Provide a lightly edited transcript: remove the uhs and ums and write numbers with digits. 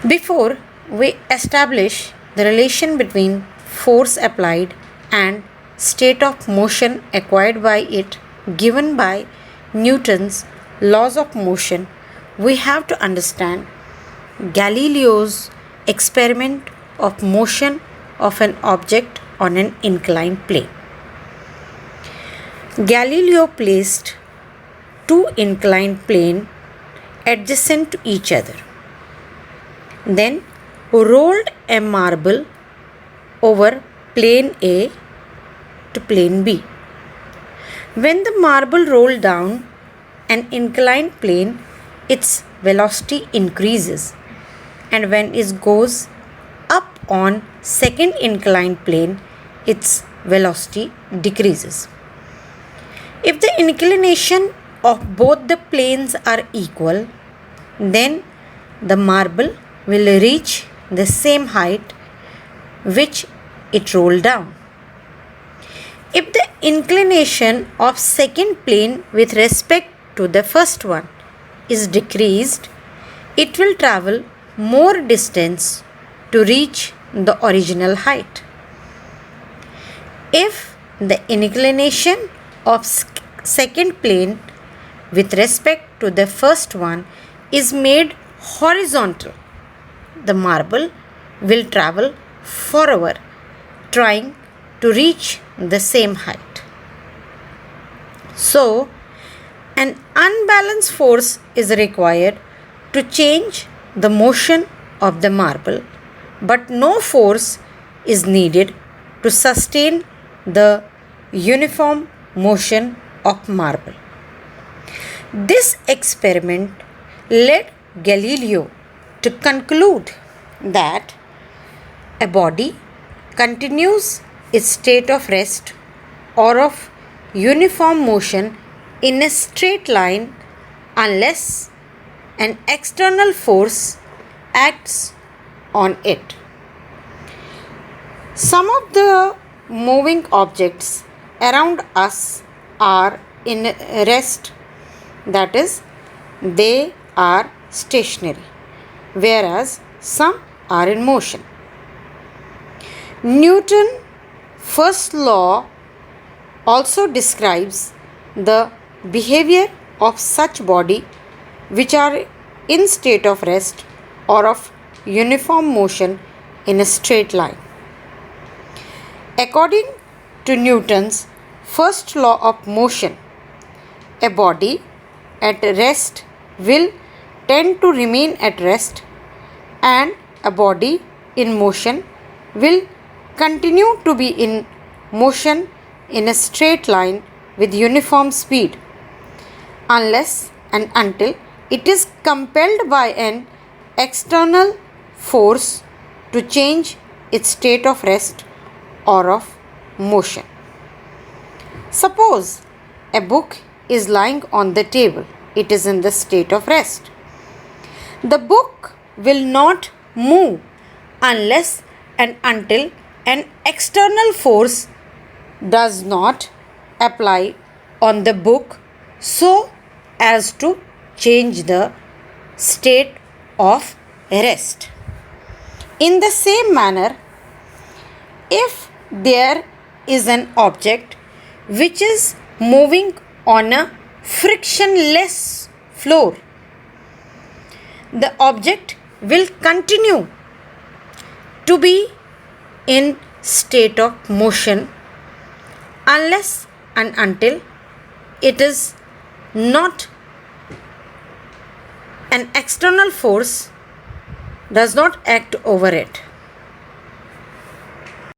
Before we establish the relation between force applied and state of motion acquired by it given by Newton's laws of motion, we have to understand Galileo's experiment of motion of an object on an inclined plane. Galileo placed two inclined planes adjacent to each other, then rolled a marble over plane A to plane B. When the marble rolled down an inclined plane, its velocity increases, and when it goes up on second inclined plane, its velocity decreases. If the inclination of both the planes are equal, then the marble will reach the same height which it rolled down. If the inclination of second plane with respect to the first one is decreased, it will travel more distance to reach the original height. If the inclination of second plane with respect to the first one is made horizontal, the marble will travel forever trying to reach the same height. So, an unbalanced force is required to change the motion of the marble, but no force is needed to sustain the uniform motion of marble. This experiment led Galileo to conclude that a body continues its state of rest or of uniform motion in a straight line unless an external force acts on it. Some of the moving objects around us are in rest, that is, they are stationary, whereas some are in motion. Newton's first law also describes the behavior of such body which are in state of rest or of uniform motion in a straight line. According to Newton's first law of motion, a body at rest will tend to remain at rest, and a body in motion will continue to be in motion in a straight line with uniform speed unless and until it is compelled by an external force to change its state of rest or of motion. Suppose a book is lying on the table. It is in the state of rest. The book will not move unless and until an external force does not apply on the book so as to change the state of rest. In the same manner, if there is an object which is moving on a frictionless floor, the object will continue to be in state of motion unless and until it is not an external force does not act over it.